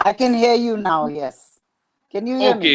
I can hear you now. Yes. Can you hear me? Okay,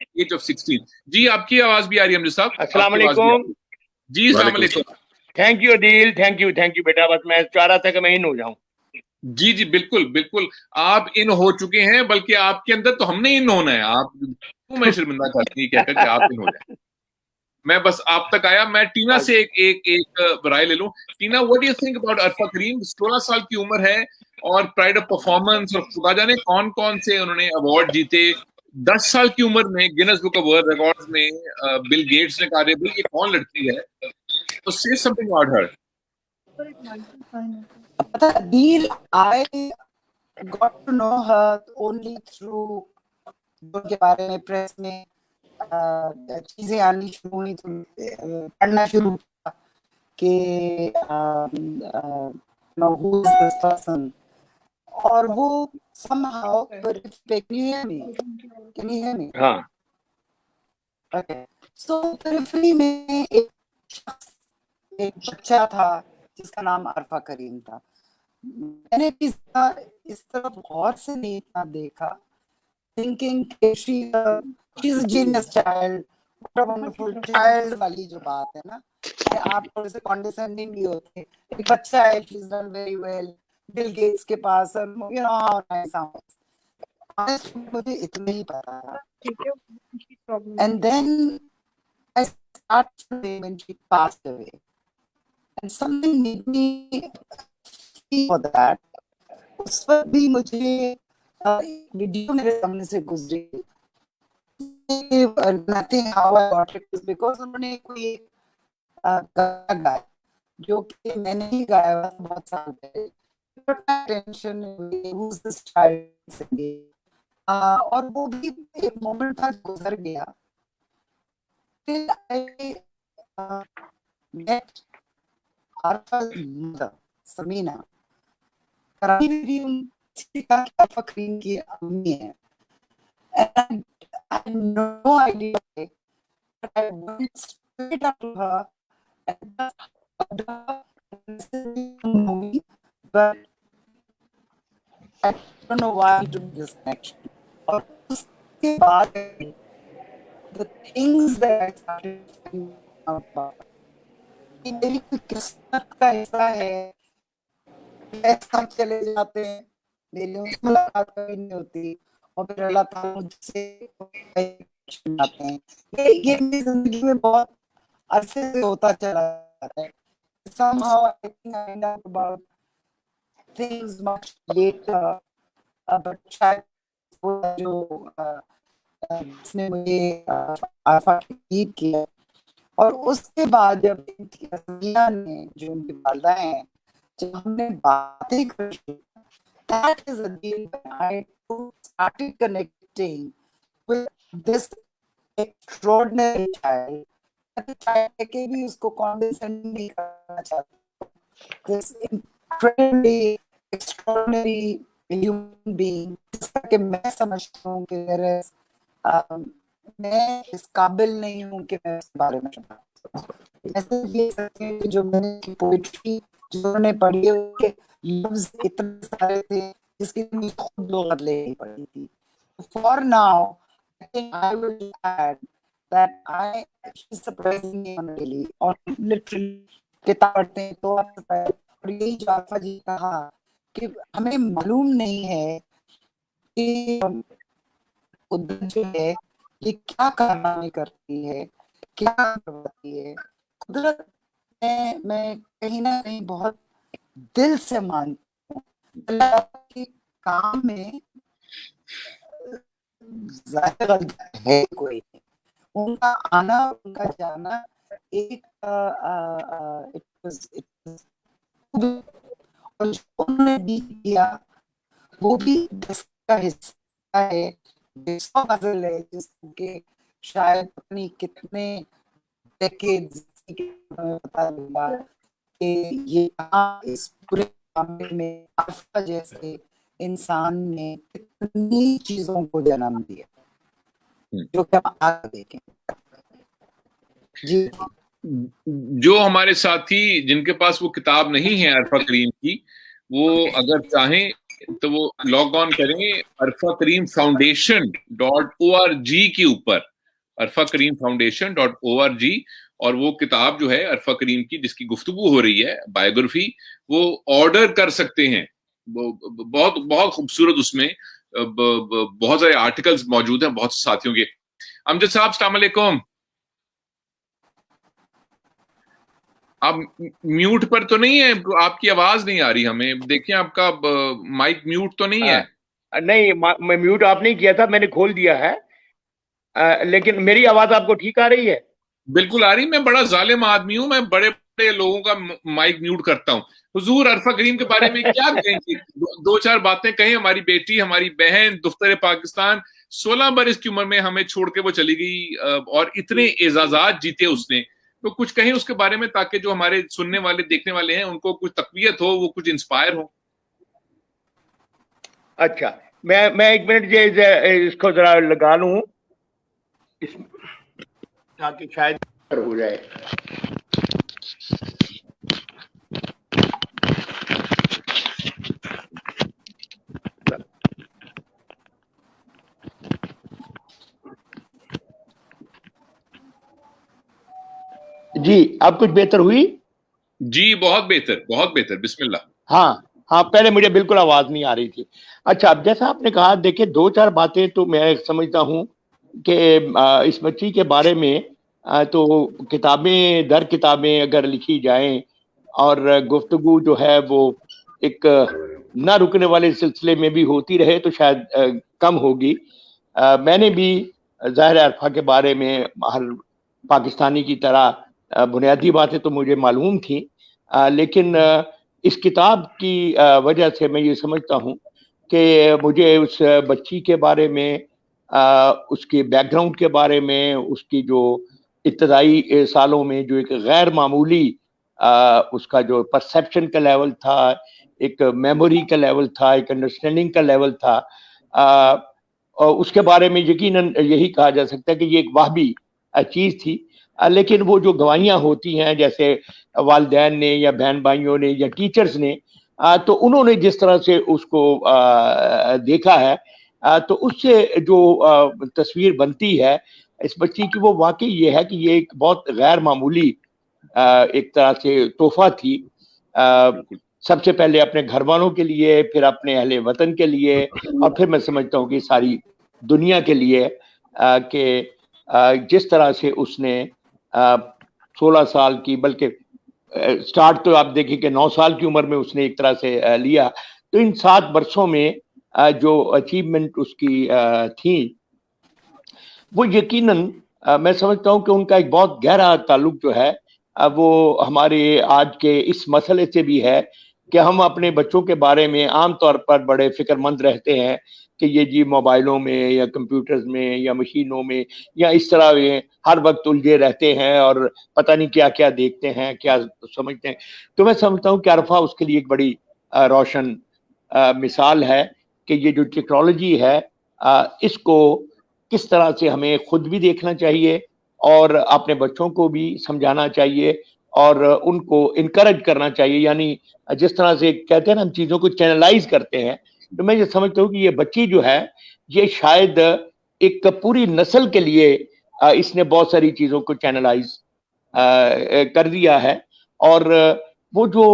age of 16. جی آپ کی آواز بھی آ رہی ہے امجد صاحب. السلام علیکم. جی السلام علیکم. Thank you Adeel, thank you بیٹا. بس میں چاہ رہا تھا کہ میں ان ہو جاؤں. جی جی بالکل بالکل, آپ ان ہو چکے ہیں, بلکہ آپ کے اندر تو ہم نے ان ہونا ہے. آپ میں شرمندہ کرتی کہہ کر کہ آپ ان ہو جائیں. میں بس آپ تک آیا. میں ٹینا سے ایک رائے لے لوں. Tina, what do you think about عرفہ کریم؟ 16 سال کی عمر ہے اور پرائڈ آف پرفارمنس, اور خدا جانے کون کون سے انہوں نے ایوارڈ جیتے. 10 سال کی عمر میں grains book of world records میں بل گیٹس نے کہا بھائی یہ کون لڑکی ہے, تو say something about her. Adil, I got to know her only through ان کے بارے میں پریس میں چیزیں آنی شروع ہوئی تو پڑھنا شروع کیا کہ who is this person, اور وہ somehow, can you hear me? ہاں. Okay. So periphery میں ایک بچہ تھا جس کا نام عرفہ کریم تھا. میں نے اس طرف غور سے نہیں تھا دیکھا, thinking she's a genius child, what a wonderful child والی جو بات ہے نا, آپ تھوڑے سے condescending بھی ہوتے. ایک بچہ ہے, she's done very well, Bill Gates کے پاس, you know how nice sounds. Honestly مجھے اتنا ہی پتا تھا. And then I started when she passed away, and something made me feel for that. اس وقت بھی مجھے ویڈیو میرے سامنے سے گزری, nothing how I got it was because انہوں نے کوئی گانا گایا جو کہ میں نے ہی گایا ہوا بہت سال پہلے. Tension who's this child singing, اور وہ بھی ایک مومنٹ تھا گزر گیا. Till I met Arfa's mother, Samina. Karachi میں بھی ان سے کہا کہ عرفہ کریم کی امی ہے. And I had no idea, but I went straight up to her and hugged her and said, but I don't know why I took this connection. اور اس کے بعد the things that I started thinking about, کہ میری کوئی قسمت کا حصہ ہے, ایسا چلے جاتے ہیں, میری اس ملاقات کبھی نہیں ہوتی, اور پھر اللہ تعالیٰ مجھ سے آتے ہیں. یہ میری زندگی میں بہت عرصے سے ہوتا چلا جاتا ہے. Somehow I think I end up about things much later, but شاید وہ جو جس نے مجھے عرفہ تقریب کیا, اور اس کے بعد جب ان کی ازمیہ نے جو ان کی والدہ ہیں جب ہم نے باتیں کری, that is a deal when I started connecting with this extraordinary child. کہ بھی اس کو condescend نہیں کرنا چاہتا, this incredibly extraordinary human being جس کا کہ میں سمجھتا ہوں کہ میں اس قابل نہیں ہوں کہ میں اس کے بارے میں میں صرف یہ سکتی ہوں کہ جو میں نے پوئٹری جو نے پڑھی ہے کہ لفظ اتنے سارے تھے جس کی مجھے خود لغت لینی پڑی تھی. For now, I think I will add that she's surprising me really, or literally کتاب پڑھتے ہیں تو اور یہی جو عرفہ جی کہا کہ ہمیں معلوم نہیں ہے کہ قدرت جو ہے یہ کیا کارنامے کرتی ہے, کیا کرتی ہے. قدرت میں کہیں نہ کہیں بہت دل سے مانتی ہوں. اللہ کے کام میں ظاہر ہے کوئی نہیں, ان کا آنا ان کا جانا ایک اور جو انہوں نے بھی کیا وہ بھی دس کا حصہ ہے, سو غزل ہے جس کے شاید اپنی کتنے ڈیکیڈز پتا لگا کہ یہ اس پورے معاملے میں عرفہ جیسے انسان نے کتنی چیزوں کو جنم دیا جو کہ ہم آگے دیکھیں. جی جو ہمارے ساتھی جن کے پاس وہ کتاب نہیں ہے عرفہ کریم کی, وہ اگر چاہیں تو وہ لاگ آن کریں عرفہ کریم foundation.org کے اوپر, arfakareemfoundation.org, اور وہ کتاب جو ہے عرفہ کریم کی جس کی گفتگو ہو رہی ہے بایوگرافی، وہ آرڈر کر سکتے ہیں. بہت بہت خوبصورت اس میں بہت سارے آرٹیکلز موجود ہیں بہت سے ساتھیوں کے. امجد صاحب السلام علیکم. آپ میوٹ پر تو نہیں ہے؟ آپ کی آواز نہیں آ رہی ہمیں. دیکھیں آپ کا مائک میوٹ تو نہیں ہے. نہیں، میں میوٹ آپ نہیں کیا تھا، میں نے کھول دیا ہے. لیکن میری آواز آپ کو ٹھیک آ رہی ہے؟ بالکل آ رہی. میں بڑا ظالم آدمی ہوں، میں بڑے بڑے لوگوں کا مائک میوٹ کرتا ہوں. حضور عرفہ کریم کے بارے میں کیا کہیں گے؟ دو چار باتیں کہیں. ہماری بیٹی، ہماری بہن دفتر پاکستان 16 برس کی عمر میں ہمیں چھوڑ کے وہ چلی گئی، اور اتنے اعزازات جیتے اس نے. تو کچھ کہیں اس کے بارے میں تاکہ جو ہمارے سننے والے دیکھنے والے ہیں ان کو کچھ تقویت ہو، وہ کچھ انسپائر ہو. اچھا، میں 1 منٹ اس کو ذرا لگا لوں تاکہ شاید ہو جائے. جی اب کچھ بہتر ہوئی؟ جی بہت بہتر، بہت بہتر. بسم اللہ. ہاں پہلے مجھے بالکل آواز نہیں آ رہی تھی. اچھا، اب جیسا آپ نے کہا، دیکھیں 2-4 باتیں تو میں سمجھتا ہوں کہ اس بچی کے بارے میں تو کتابیں در کتابیں اگر لکھی جائیں اور گفتگو جو ہے وہ ایک نہ رکنے والے سلسلے میں بھی ہوتی رہے تو شاید کم ہوگی. میں نے بھی ظاہر عرفہ کے بارے میں ہر پاکستانی کی طرح بنیادی باتیں تو مجھے معلوم تھیں، لیکن اس کتاب کی وجہ سے میں یہ سمجھتا ہوں کہ مجھے اس بچی کے بارے میں، اس کے بیک گراؤنڈ کے بارے میں، اس کی جو ابتدائی سالوں میں جو ایک غیر معمولی اس کا جو پرسیپشن کا لیول تھا، ایک میموری کا لیول تھا، ایک انڈرسٹینڈنگ کا لیول تھا، اور اس کے بارے میں یقیناً یہی کہا جا سکتا ہے کہ یہ ایک وہبی چیز تھی. لیکن وہ جو گواہیاں ہوتی ہیں جیسے والدین نے یا بہن بھائیوں نے یا ٹیچرز نے، تو انہوں نے جس طرح سے اس کو دیکھا ہے، تو اس سے جو تصویر بنتی ہے اس بچی کی، وہ واقعی یہ ہے کہ یہ ایک بہت غیر معمولی ایک طرح سے تحفہ تھی، سب سے پہلے اپنے گھر والوں کے لیے، پھر اپنے اہل وطن کے لیے، اور پھر میں سمجھتا ہوں کہ ساری دنیا کے لیے، کہ جس طرح سے اس نے 16 سال کی، بلکہ سٹارٹ تو آپ دیکھیں کہ 9 سال کی عمر میں اس نے ایک طرح سے لیا. تو ان 7 برسوں میں جو اچیومنٹ اس کی تھی، وہ یقیناً میں سمجھتا ہوں کہ ان کا ایک بہت گہرا تعلق جو ہے وہ ہمارے آج کے اس مسئلے سے بھی ہے کہ ہم اپنے بچوں کے بارے میں عام طور پر بڑے فکر مند رہتے ہیں کہ یہ جی موبائلوں میں یا کمپیوٹرز میں یا مشینوں میں یا اس طرح ہر وقت الجھے رہتے ہیں اور پتہ نہیں کیا کیا دیکھتے ہیں، کیا سمجھتے ہیں. تو میں سمجھتا ہوں کہ عرفہ اس کے لیے ایک بڑی روشن مثال ہے کہ یہ جو ٹیکنالوجی ہے، اس کو کس طرح سے ہمیں خود بھی دیکھنا چاہیے اور اپنے بچوں کو بھی سمجھانا چاہیے اور ان کو انکریج کرنا چاہیے. یعنی جس طرح سے کہتے ہیں نا، ہم چیزوں کو چینلائز کرتے ہیں، تو میں یہ سمجھتا ہوں کہ یہ بچی جو ہے یہ شاید ایک پوری نسل کے لیے اس نے بہت ساری چیزوں کو چینلائز کر دیا ہے. اور وہ جو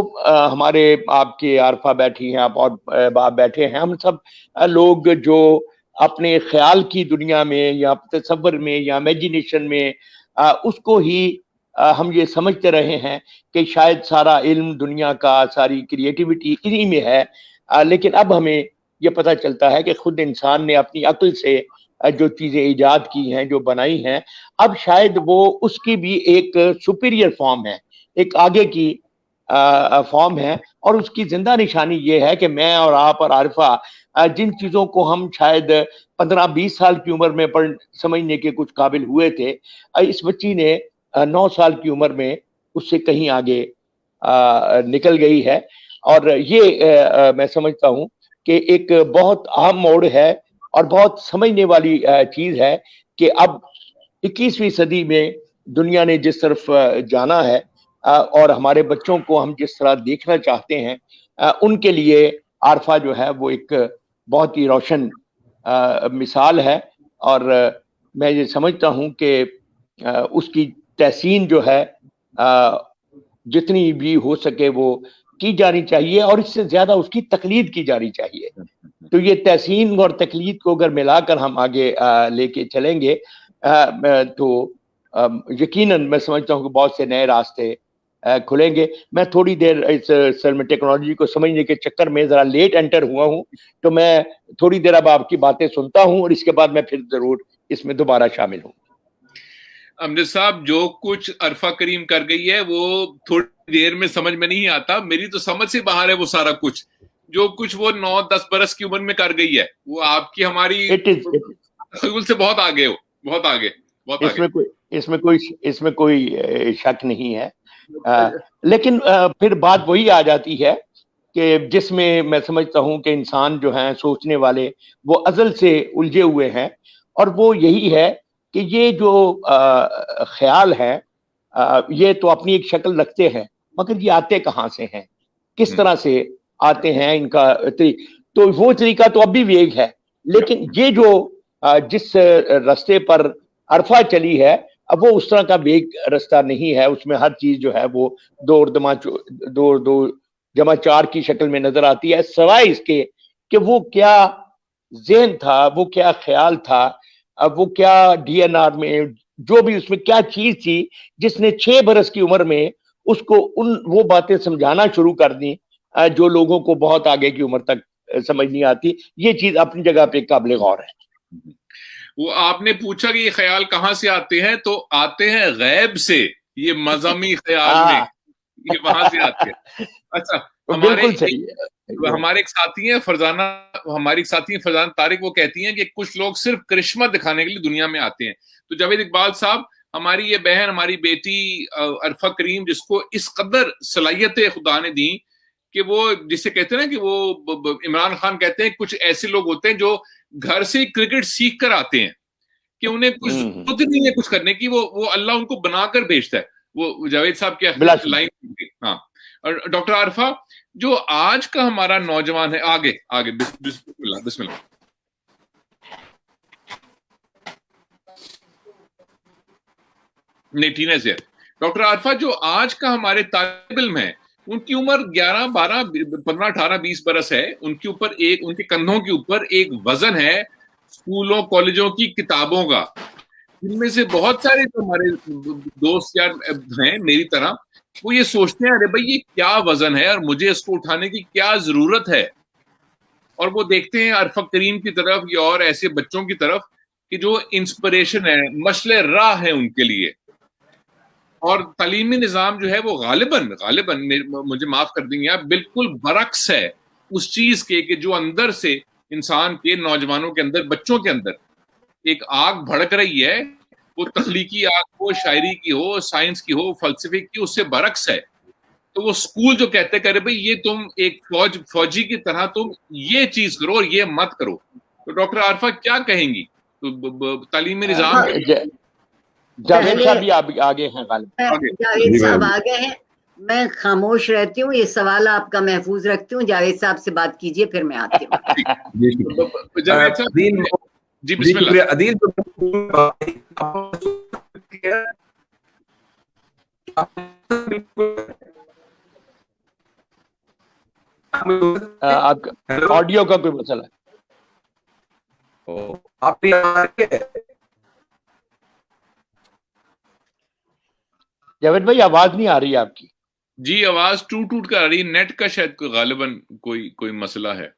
ہمارے آپ کے عارفہ بیٹھی ہیں، آپ اور باپ بیٹھے ہیں، ہم سب لوگ جو اپنے خیال کی دنیا میں یا تصور میں یا امیجنیشن میں اس کو ہی ہم یہ سمجھتے رہے ہیں کہ شاید سارا علم دنیا کا، ساری کریٹیوٹی انہی میں ہے. لیکن اب ہمیں یہ پتہ چلتا ہے کہ خود انسان نے اپنی عقل سے جو چیزیں ایجاد کی ہیں، جو بنائی ہیں، اب شاید وہ اس کی بھی ایک سپیریئر فارم ہے، ایک آگے کی فارم ہے. اور اس کی زندہ نشانی یہ ہے کہ میں اور آپ اور عارفہ جن چیزوں کو ہم شاید 15-20 سال کی عمر میں سمجھنے کے کچھ قابل ہوئے تھے، اس بچی نے 9 سال کی عمر میں اس سے کہیں آگے نکل گئی ہے. اور یہ میں سمجھتا ہوں کہ ایک بہت اہم موڑ ہے اور بہت سمجھنے والی چیز ہے کہ اب 21ویں صدی میں دنیا نے جس طرف جانا ہے اور ہمارے بچوں کو ہم جس طرح دیکھنا چاہتے ہیں، ان کے لیے عارفہ جو ہے وہ ایک بہت ہی روشن مثال ہے. اور میں یہ سمجھتا ہوں کہ اس کی تحسین جو ہے جتنی بھی ہو سکے وہ کی جانی چاہیے، اور اس سے زیادہ اس کی تقلید کی جانی چاہیے. تو یہ تحسین اور تقلید کو اگر ملا کر ہم آگے لے کے چلیں گے تو یقیناً میں سمجھتا ہوں کہ بہت سے نئے راستے کھلیں گے. میں تھوڑی دیر اس سر میں ٹیکنالوجی کو سمجھنے کے چکر میں ذرا لیٹ انٹر ہوا ہوں، تو میں تھوڑی دیر اب آپ کی باتیں سنتا ہوں اور اس کے بعد میں پھر ضرور اس میں دوبارہ شامل ہوں. امجد صاحب، جو کچھ عرفہ کریم کر گئی ہے وہ تھوڑی دیر میں سمجھ میں نہیں آتا. میری تو سمجھ سے باہر ہے وہ سارا کچھ جو کچھ وہ 9-10 برس کی عمر میں کر گئی ہے. وہ آپ کی ہماری تخیل سے بہت آگے ہو، بہت آگے. اس میں کوئی شک نہیں ہے. لیکن پھر بات وہی آ جاتی ہے کہ جس میں میں سمجھتا ہوں کہ انسان جو ہیں سوچنے والے وہ ازل سے الجھے ہوئے ہیں، اور وہ یہی ہے کہ یہ جو خیال ہے یہ تو اپنی ایک شکل رکھتے ہیں، مگر یہ آتے کہاں سے ہیں، کس طرح سے آتے ہیں، ان کا تو وہ طریقہ تو اب بھی ویگ ہے. لیکن یہ جو جس رستے پر عرفہ چلی ہے اب وہ اس طرح کا ویگ رستہ نہیں ہے. اس میں ہر چیز جو ہے وہ 2 اور 2 جمع 4 کی شکل میں نظر آتی ہے، سوائے اس کے کہ وہ کیا ذہن تھا، وہ کیا خیال تھا، اب وہ کیا ڈی این آر میں جو بھی اس میں کیا چیز تھی جس نے 6 برس کی عمر میں اس کو وہ باتیں سمجھانا شروع کر دی جو لوگوں کو بہت آگے کی عمر تک سمجھ نہیں آتی. یہ چیز اپنی جگہ پہ قابل غور ہے. وہ آپ نے پوچھا کہ یہ خیال کہاں سے آتے ہیں، تو آتے ہیں غیب سے. یہ مذہبی خیال میں یہ وہاں سے آتے ہیں. اچھا، ہمارے ایک ساتھی ہیں فرزانہ طارق، وہ کہتی ہیں کہ کچھ لوگ صرف کرشمہ دکھانے کے لیے دنیا میں آتے ہیں. تو جاوید اقبال صاحب، ہماری یہ بہن، ہماری بیٹی عرفہ کریم، جس کو اس قدر صلاحیتیں خدا نے دی کہ وہ جسے کہتے ہیں نا کہ وہ عمران خان کہتے ہیں کچھ ایسے لوگ ہوتے ہیں جو گھر سے کرکٹ سیکھ کر آتے ہیں کہ انہیں کچھ ضرورت نہیں ہے کچھ کرنے کی، وہ اللہ ان کو بنا کر بھیجتا ہے. وہ جاوید صاحب کی لائن. ہاں، اور ڈاکٹر عارفہ، جو آج کا ہمارا نوجوان ہے، آگے بسم اللہ. نہیں، ٹینیج سے ڈاکٹر عارفہ، جو آج کا ہمارے طالب علم ہے، ان کی عمر 11 12 15 18 20 برس ہے. ان کے کندھوں کے اوپر ایک وزن ہے اسکولوں کالجوں کی کتابوں کا، جن میں سے بہت سارے جو ہمارے دوست یار ہیں میری طرح، وہ یہ سوچتے ہیں ارے بھائی یہ کیا وزن ہے اور مجھے اس کو اٹھانے کی کیا ضرورت ہے. اور وہ دیکھتے ہیں عرفہ کریم کی طرف یا اور ایسے بچوں کی طرف کہ جو انسپریشن ہے، مشعل راہ ہے ان کے لیے. اور تعلیمی نظام جو ہے وہ غالباً مجھے معاف کر دیں گے آپ، بالکل برعکس ہے اس چیز کے کہ جو اندر سے انسان کے، نوجوانوں کے اندر، بچوں کے اندر ایک آگ بھڑک رہی ہے. وہ تخلیقی آگ ہو، شاعری کی ہو، سائنس کی ہو، فلسفے کی، اس سے برعکس ہے. تو وہ اسکول جو کہتے کہ بھائی یہ تم ایک فوجی کی طرح تم یہ چیز کرو اور یہ مت کرو. تو ڈاکٹر عارفہ کیا کہیں گی؟ تو تعلیمی نظام جاوید صاحب بھی آگے ہیں. جاوید صاحب آگے ہیں، میں خاموش رہتی ہوں، یہ سوال آپ کا محفوظ رکھتی ہوں. جاوید صاحب سے بات کیجئے، پھر میں آتی ہوں. جاوید صاحب جی بسم اللہ. عدیل آپ کا آڈیو کا کوئی مسئلہ ہے؟ آپ جاوید بھائی آواز نہیں آ رہی ہے آپ کی. جی آواز ٹوٹ کر آ رہی ہے، نیٹ کا شاید غالباً کوئی مسئلہ ہے.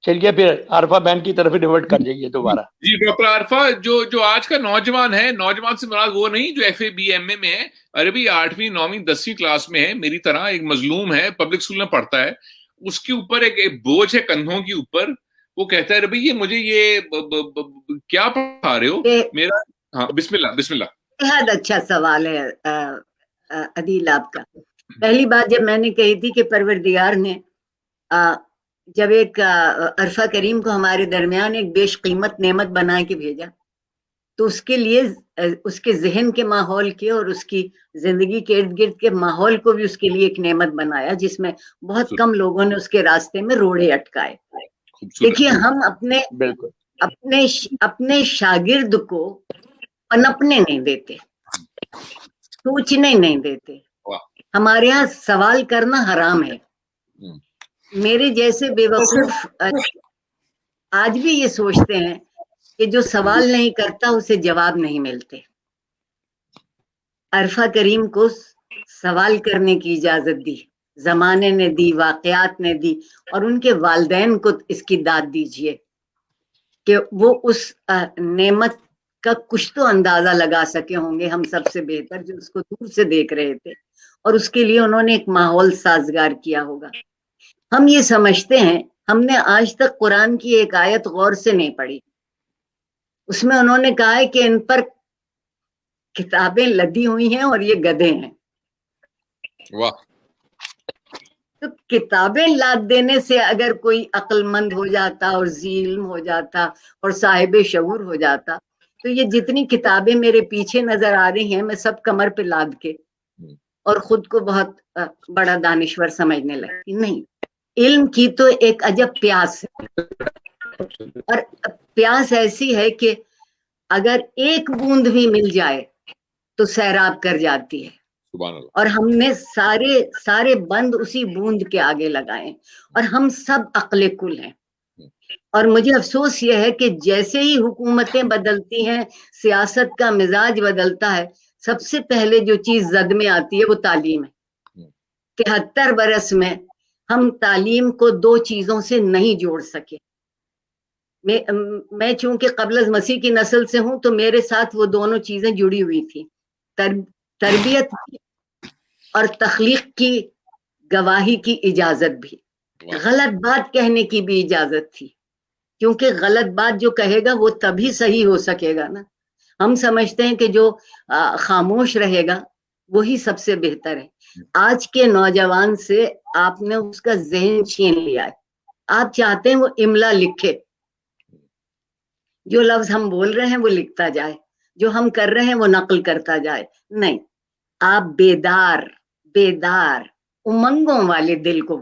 چلیے پھر عارفہ بہن کی طرف ڈیورٹ کر جائیے دوبارہ. جی ڈاکٹر عارفہ، جو آج کا نوجوان ہے، نوجوان سے مراد وہ نہیں جو ایف اے بی ایم اے میں ہے، عربی 8ویں 9ویں 10ویں کلاس میں ہے، میری طرح ایک مظلوم ہے، پبلک اسکول میں پڑھتا ہے. اس کے اوپر ایک بوجھ ہے کندھوں کے اوپر. وہ کہتا ہے بھائی مجھے یہ کیا پڑھا رہے ہو میرا. ہاں بسم اللہ. بہت اچھا سوال ہے عدیل آپ کا. پہلی بات جب میں نے کہی تھی کہ پروردگار نے جب ایک عرفہ کریم کو ہمارے درمیان ایک بیش قیمت نعمت بنا کے بھیجا، تو اس کے لیے اس کے ذہن کے ماحول کے اور اس کی زندگی کے ارد گرد کے ماحول کو بھی اس کے لیے ایک نعمت بنایا جس میں بہت کم لوگوں نے اس کے راستے میں روڑے اٹکائے. دیکھیے ہم اپنے شاگرد کو پنپنے نہیں دیتے, سوچنے نہیں دیتے. ہمارے یہاں سوال کرنا حرام ہے. میرے جیسے بے وقوف آج بھی یہ سوچتے ہیں کہ جو سوال نہیں کرتا اسے جواب نہیں ملتے. عرفہ کریم کو سوال کرنے کی اجازت دی, زمانے نے دی, واقعات نے دی, اور ان کے والدین کو اس کی داد دیجیے کہ وہ اس نعمت کا کچھ تو اندازہ لگا سکے ہوں گے ہم سب سے بہتر جو اس کو دور سے دیکھ رہے تھے, اور اس کے لیے انہوں نے ایک ماحول سازگار کیا ہوگا. ہم یہ سمجھتے ہیں, ہم نے آج تک قرآن کی ایک آیت غور سے نہیں پڑھی, اس میں انہوں نے کہا ہے کہ ان پر کتابیں لدی ہوئی ہیں اور یہ گدھے ہیں. واہ. تو کتابیں لاد دینے سے اگر کوئی عقل مند ہو جاتا اور ذی علم ہو جاتا اور صاحب شعور ہو جاتا, تو یہ جتنی کتابیں میرے پیچھے نظر آ رہی ہیں میں سب کمر پہ لاد کے اور خود کو بہت بڑا دانشور سمجھنے لگتی. نہیں, علم کی تو ایک عجب پیاس ہے, اور پیاس ایسی ہے کہ اگر ایک بوند بھی مل جائے تو سیراب کر جاتی ہے. اور ہم نے سارے بند اسی بوند کے آگے لگائے, اور ہم سب عقل کل ہیں. اور مجھے افسوس یہ ہے کہ جیسے ہی حکومتیں بدلتی ہیں, سیاست کا مزاج بدلتا ہے, سب سے پہلے جو چیز زد میں آتی ہے وہ تعلیم ہے. 73 برس میں ہم تعلیم کو دو چیزوں سے نہیں جوڑ سکے. میں چونکہ قبل از مسیح کی نسل سے ہوں تو میرے ساتھ وہ دونوں چیزیں جڑی ہوئی تھی, تربیت اور تخلیق کی گواہی کی اجازت بھی, غلط بات کہنے کی بھی اجازت تھی, کیونکہ غلط بات جو کہے گا وہ تبھی صحیح ہو سکے گا نا. ہم سمجھتے ہیں کہ جو خاموش رہے گا وہی سب سے بہتر ہے. آج کے نوجوان سے آپ نے اس کا ذہن چھین لیا ہے. آپ چاہتے ہیں وہ املا لکھے, جو لفظ ہم بول رہے ہیں وہ لکھتا جائے, جو ہم کر رہے ہیں وہ نقل کرتا جائے. نہیں, آپ بیدار امنگوں والے دل کو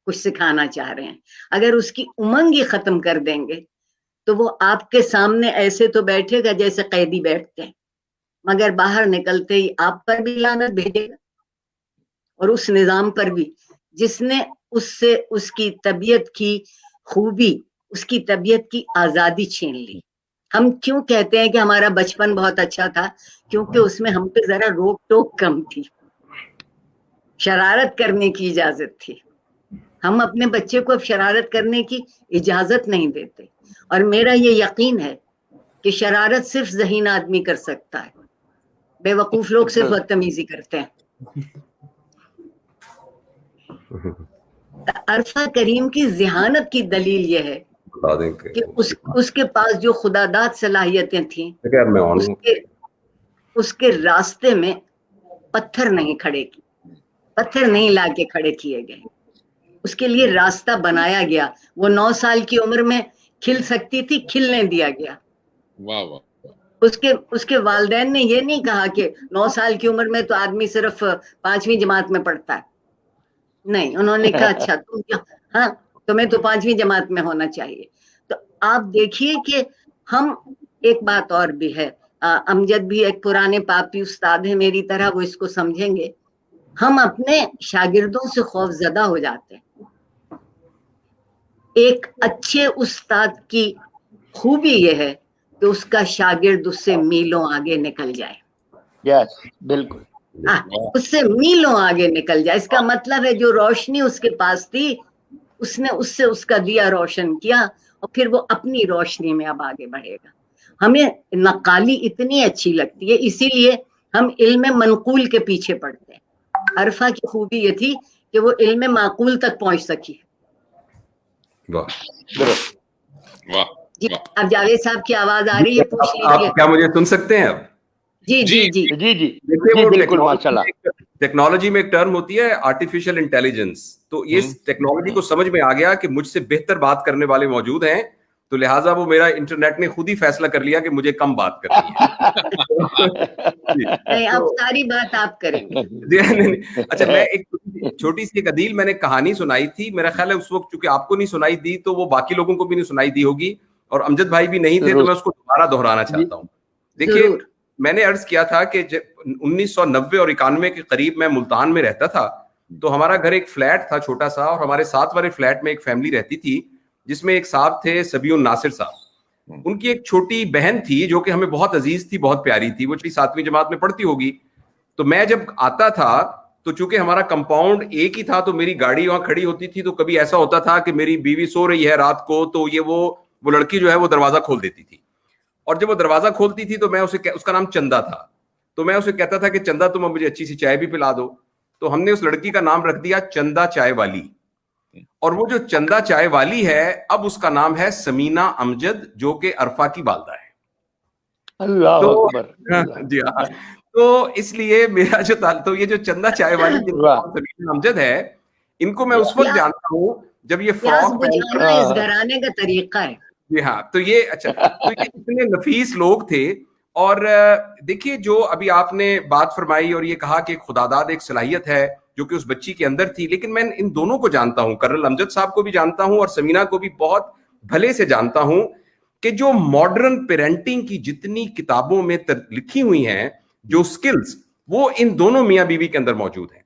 کچھ سکھانا چاہ رہے ہیں. اگر اس کی امنگ ہی ختم کر دیں گے تو وہ آپ کے سامنے ایسے تو بیٹھے گا جیسے قیدی بیٹھتے ہیں, مگر باہر نکلتے ہی آپ پر بھی لعنت بھیجے گا, اور اس نظام پر بھی جس نے اس سے اس کی طبیعت کی خوبی, اس کی طبیعت کی آزادی چھین لی. ہم کیوں کہتے ہیں کہ ہمارا بچپن بہت اچھا تھا؟ کیونکہ اس میں ہم پہ ذرا روک ٹوک کم تھی, شرارت کرنے کی اجازت تھی. ہم اپنے بچے کو اب شرارت کرنے کی اجازت نہیں دیتے, اور میرا یہ یقین ہے کہ شرارت صرف ذہین آدمی کر سکتا ہے, بے وقوف لوگ صرف بدتمیزی کرتے ہیں. عرفہ کریم کی ذہانت کی دلیل یہ ہے کہ اس کے پاس جو خدا داد صلاحیتیں تھیں, اس کے راستے میں پتھر نہیں لا کے کھڑے کیے گئے, اس کے لیے راستہ بنایا گیا. وہ 9 سال کی عمر میں کھل سکتی تھی, کھلنے دیا گیا. اس کے والدین نے یہ نہیں کہا کہ 9 سال کی عمر میں تو آدمی صرف 5ویں جماعت میں پڑھتا ہے. نہیں, انہوں نے کہا اچھا ہاں تمہیں تو 5ویں جماعت میں ہونا چاہیے. تو آپ دیکھیے کہ ہم, ایک بات اور بھی ہے, امجد بھی ایک پرانے پاپی استاد ہے میری طرح, وہ اس کو سمجھیں گے. ہم اپنے شاگردوں سے خوف زدہ ہو جاتے ہیں. ایک اچھے استاد کی خوبی یہ ہے کہ اس کا شاگرد اس سے میلوں آگے نکل جائے. یس, بالکل, اس سے میلوں آگے نکل جائے. اس کا مطلب ہے جو روشنی اس کے پاس تھی اس نے اس سے اس کا دیا روشن کیا, اور پھر وہ اپنی روشنی میں اب آگے بڑھے گا. ہمیں نقالی اتنی اچھی لگتی ہے, اسی لیے ہم علم منقول کے پیچھے پڑتے ہیں. عرفہ کی خوبی یہ تھی کہ وہ علم معقول تک پہنچ سکی. جی, اب جاوید صاحب کی آواز آ رہی ہے, پوچھ لیجیے. کیا مجھے سن سکتے ہیں اب؟ جی جی جی جی جی بالکل, ماشاء اللہ. ٹیکنالوجی میں ایک ٹرم ہوتی ہے آرٹیفیشل انٹیلیجنس. تو اس ٹیکنالوجی کو سمجھ میں آ گیا کہ مجھ سے بہتر بات کرنے والے موجود ہیں, تو لہٰذا وہ میرا انٹرنیٹ نے خود ہی فیصلہ کر لیا کہ مجھے کم بات کرنی ہے. نہیں اب ساری بات آپ کریں گے. اچھا میں ایک چھوٹی سی ایک عدیل میں نے کہانی سنائی تھی, میرا خیال ہے اس وقت چونکہ آپ کو نہیں سنائی دی تو وہ باقی لوگوں کو بھی نہیں سنائی دی ہوگی, اور امجد بھائی بھی نہیں تھے تو میں اس کو دوبارہ دہرانا چاہتا ہوں. دیکھیے میں نے عرض کیا تھا کہ 1990 اور 91 کے قریب میں ملتان میں رہتا تھا, تو ہمارا گھر ایک فلیٹ تھا چھوٹا سا, اور ہمارے ساتھ والے فلیٹ میں ایک فیملی رہتی تھی جس میں ایک صاحب تھے سبی الناصر صاحب. ان کی ایک چھوٹی بہن تھی جو کہ ہمیں بہت عزیز تھی, بہت پیاری تھی, وہ 7ویں جماعت میں پڑھتی ہوگی. تو میں جب آتا تھا تو چونکہ ہمارا کمپاؤنڈ ایک ہی تھا تو میری گاڑی وہاں کھڑی ہوتی تھی, تو کبھی ایسا ہوتا تھا کہ میری بیوی سو رہی ہے رات کو تو یہ وہ لڑکی جو ہے وہ دروازہ کھول دیتی تھی, اور جب وہ دروازہ کھولتی تھی تو میں اسے, اس کا نام چندا تھا, تو میں اسے کہتا تھا کہ چندا تم مجھے اچھی سی چائے بھی پلا دو. تو ہم نے اس لڑکی کا نام رکھ دیا چندا چائے والی, اور وہ جو چندا چائے والی ہے اب اس کا نام ہے سمینہ امجد جو کہ عرفہ کی والدہ ہے. اللہ اکبر. جی ہاں, تو اس لیے میرا جو تو یہ جو چندا چائے والی سمینہ امجد ہے, ان کو میں اس وقت جانتا ہوں جب یہ فراق اس گھرانے کا طریقہ ہے. جی ہاں, تو یہ اچھا تو یہ اتنے نفیس لوگ تھے. اور دیکھیے جو ابھی آپ نے بات فرمائی اور یہ کہا کہ خداداد ایک صلاحیت ہے جو کہ اس بچی کے اندر تھی, لیکن میں ان دونوں کو جانتا ہوں, کرنل امجد صاحب کو بھی جانتا ہوں اور سمینہ کو بھی بہت بھلے سے جانتا ہوں, کہ جو ماڈرن پیرنٹنگ کی جتنی کتابوں میں لکھی ہوئی ہیں جو سکلز, وہ ان دونوں میاں بیوی کے اندر موجود ہیں.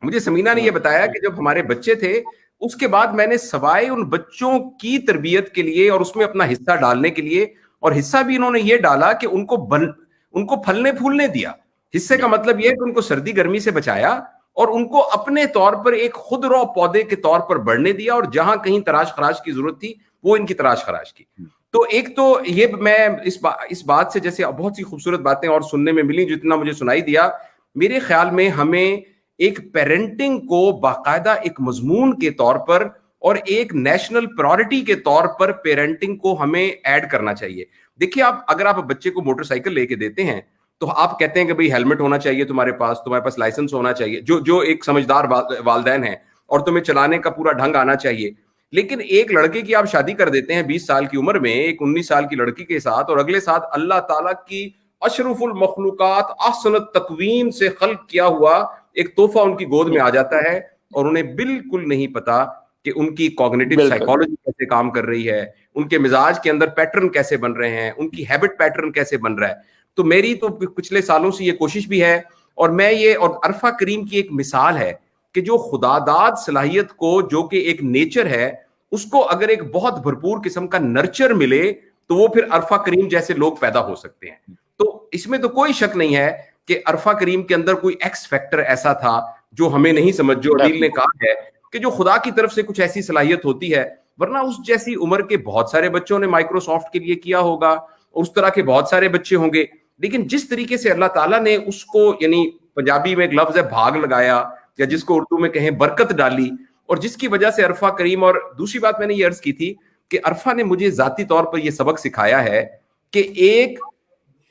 مجھے سمینہ نے یہ بتایا کہ جب ہمارے بچے تھے اس کے بعد میں نے سوائے ان بچوں کی تربیت کے لیے اور اس میں اپنا حصہ ڈالنے کے لیے, اور حصہ بھی انہوں نے یہ ڈالا کہ ان کو پھلنے پھولنے دیا. حصے کا مطلب یہ کہ ان کو سردی گرمی سے بچایا اور ان کو اپنے طور پر ایک خود رو پودے کے طور پر بڑھنے دیا, اور جہاں کہیں تراش خراش کی ضرورت تھی وہ ان کی تراش خراش کی. تو ایک تو یہ میں اس بات سے, جیسے بہت سی خوبصورت باتیں اور سننے میں ملی جتنا مجھے سنائی دیا, میرے خیال میں ہمیں ایک پیرنٹنگ کو باقاعدہ ایک مضمون کے طور پر اور ایک نیشنل پرائورٹی کے طور پر پیرنٹنگ کو ہمیں ایڈ کرنا چاہیے. دیکھیے اگر آپ بچے کو موٹر سائیکل لے کے دیتے ہیں تو آپ کہتے ہیں کہ بھئی ہیلمٹ ہونا چاہیے تمہارے پاس لائسنس ہونا چاہیے, جو ایک سمجھدار والدین ہیں, اور تمہیں چلانے کا پورا ڈھنگ آنا چاہیے. لیکن ایک لڑکے کی آپ شادی کر دیتے ہیں 20 سال کی عمر میں ایک 19 سال کی لڑکی کے ساتھ, اور اگلے ساتھ اللہ تعالیٰ کی اشرف المخلوقات احسن التقویم سے خلق کیا ہوا ایک تحفہ ان کی گود میں آ جاتا ہے, اور انہیں بالکل نہیں پتا کہ ان کی کوگنیٹو سائیکالوجی کیسے کام کر رہی ہے, ان کے مزاج کے اندر پیٹرن کیسے بن رہے ہیں, ان کی ہیبٹ پیٹرن کیسے بن رہا ہے. تو میری تو پچھلے سالوں سے یہ کوشش بھی ہے, اور میں یہ, اور عرفہ کریم کی ایک مثال ہے کہ جو خداداد صلاحیت کو, جو کہ ایک نیچر ہے, اس کو اگر ایک بہت بھرپور قسم کا نرچر ملے تو وہ پھر عرفہ کریم جیسے لوگ پیدا ہو سکتے ہیں. تو اس میں تو کوئی شک نہیں ہے کہ عرفہ کریم کے اندر کوئی ایکس فیکٹر ایسا تھا جو ہمیں نہیں سمجھ, جو عدیل نے کہا ہے کہ جو خدا کی طرف سے کچھ ایسی صلاحیت ہوتی ہے, ورنہ اس جیسی عمر کے بہت سارے بچوں نے مائکروسافٹ کے لیے کیا ہوگا, اس طرح کے بہت سارے بچے ہوں گے, لیکن جس طریقے سے اللہ تعالیٰ نے اس کو, یعنی پنجابی میں ایک لفظ ہے بھاگ لگایا, یا جس کو اردو میں کہیں برکت ڈالی, اور جس کی وجہ سے عرفہ کریم. اور دوسری بات میں نے یہ عرض کی تھی کہ عرفہ نے مجھے ذاتی طور پر یہ سبق سکھایا ہے کہ ایک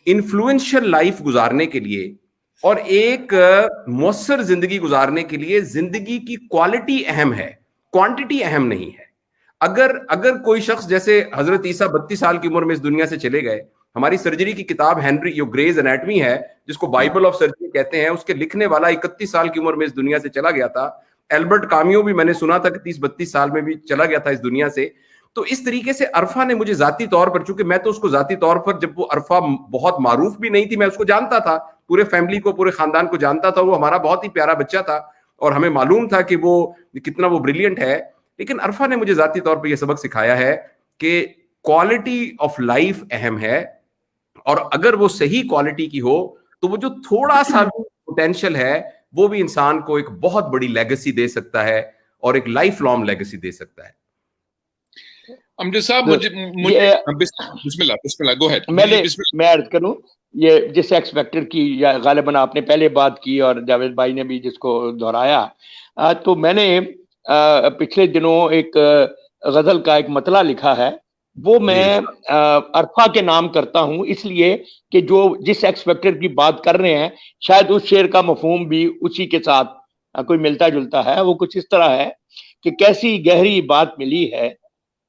انفلوئنشل لائف گزارنے کے لیے اور ایک مؤثر زندگی گزارنے کے لیے زندگی کی کوالٹی اہم ہے, کوانٹٹی اہم نہیں ہے. اگر کوئی شخص جیسے حضرت عیسیٰ 32 سال کی عمر میں اس دنیا سے چلے گئے, ہماری سرجری کی کتاب ہینری جو گریز انیٹمی ہے جس کو بائبل آف سرجری کہتے ہیں, اس کے لکھنے والا 31 سال کی عمر میں اس دنیا سے چلا گیا تھا. البرٹ کامیو بھی میں نے سنا تھا کہ 30-32 سال میں بھی چلا گیا تھا اس دنیا سے. تو اس طریقے سے عرفہ نے مجھے ذاتی طور پر, چونکہ میں تو اس کو ذاتی طور پر, جب وہ عرفہ بہت معروف بھی نہیں تھی, میں اس کو جانتا تھا, پورے فیملی کو, پورے خاندان کو جانتا تھا, وہ ہمارا بہت ہی پیارا بچہ تھا اور ہمیں معلوم تھا کہ وہ کتنا وہ بریلینٹ ہے. لیکن عرفہ نے مجھے ذاتی طور پر یہ سبق سکھایا ہے کہ کوالٹی آف لائف اہم ہے, اور اگر وہ صحیح کوالٹی کی ہو تو وہ جو تھوڑا سا بھی پوٹینشیل ہے وہ بھی انسان کو ایک بہت بڑی لیگیسی دے سکتا ہے اور ایک لائف لانگ لیگیسی دے سکتا ہے. امجد صاحب بسم اللہ گو ہیڈ. میں عرض کروں, یہ جس ایکس فیکٹر کی غالباً آپ نے پہلے بات کی اور جاوید بھائی نے بھی جس کو دہرایا, تو میں نے پچھلے دنوں ایک غزل کا ایک مطلع لکھا ہے, وہ میں عرفہ کے نام کرتا ہوں اس لیے کہ جو جس ایکس فیکٹر کی بات کر رہے ہیں شاید اس شعر کا مفہوم بھی اسی کے ساتھ کوئی ملتا جلتا ہے. وہ کچھ اس طرح ہے کہ کیسی گہری بات ملی ہے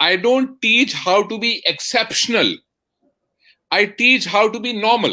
I don't teach how to be exceptional, I teach how to be normal।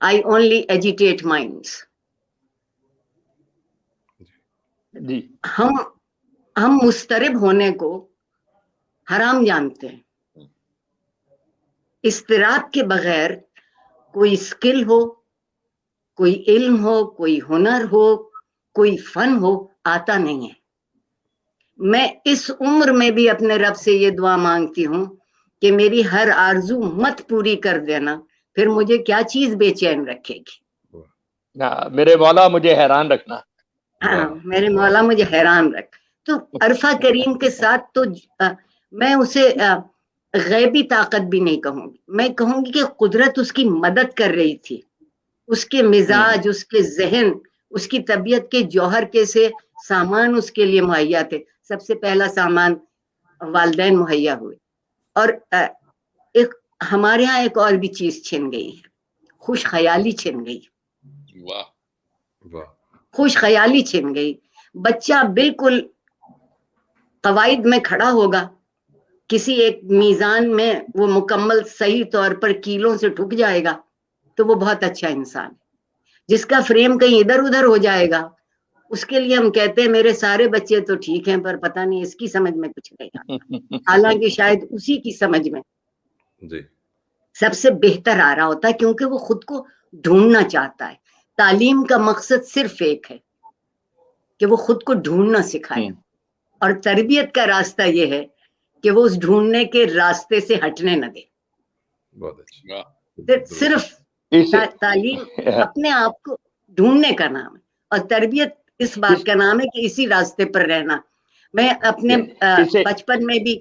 I only agitate minds। جی ہم مسترب ہونے کو حرام جانتے ہیں. اضطراب کے بغیر کوئی اسکل ہو، کوئی علم ہو، کوئی ہنر ہو، کوئی فن ہو، آتا نہیں ہے. میں اس عمر میں بھی اپنے رب سے یہ دعا مانگتی ہوں کہ میری ہر آرزو مت پوری کر دینا، پھر مجھے کیا چیز بے چین رکھے گی. میرے مولا مجھے حیران رکھنا. ہاں میرے مولا مجھے حیران رکھ. تو عرفہ کریم کے ساتھ تو میں اسے غیبی طاقت بھی نہیں کہوں گی، میں کہوں گی کہ قدرت اس کی مدد کر رہی تھی. اس کے مزاج، اس کے ذہن، اس کی طبیعت کے جوہر کے سے سامان اس کے لیے مہیا تھے. سب سے پہلا سامان والدین مہیا ہوئے. اور ایک ہمارے ہاں ایک اور بھی چیز چھن گئی ہے، خوش خیالی چھن گئی. واہ واہ. خوش خیالی چھن گئی. بچہ بالکل قواعد میں کھڑا ہوگا، کسی ایک میزان میں وہ مکمل صحیح طور پر کیلوں سے ٹھک جائے گا تو وہ بہت اچھا انسان ہے. جس کا فریم کہیں ادھر ادھر ہو جائے گا اس کے لیے ہم کہتے ہیں میرے سارے بچے تو ٹھیک ہیں پر پتہ نہیں اس کی سمجھ میں کچھ نہیں آتا، حالانکہ شاید اسی کی سمجھ میں جی سب سے بہتر آ رہا ہوتا ہے، کیونکہ وہ خود کو ڈھونڈنا چاہتا ہے. تعلیم کا مقصد صرف ایک ہے کہ وہ خود کو ڈھونڈنا سکھائے، اور تربیت کا راستہ یہ ہے کہ وہ اس ڈھونڈنے کے راستے سے ہٹنے نہ دے. بہت اچھا. واہ صرف تعلیم اپنے آپ کو ڈھونڈنے کا نام ہے، اور تربیت اس بات کا نام ہے کہ اسی راستے پر رہنا. میں اپنے بچپن میں بھی،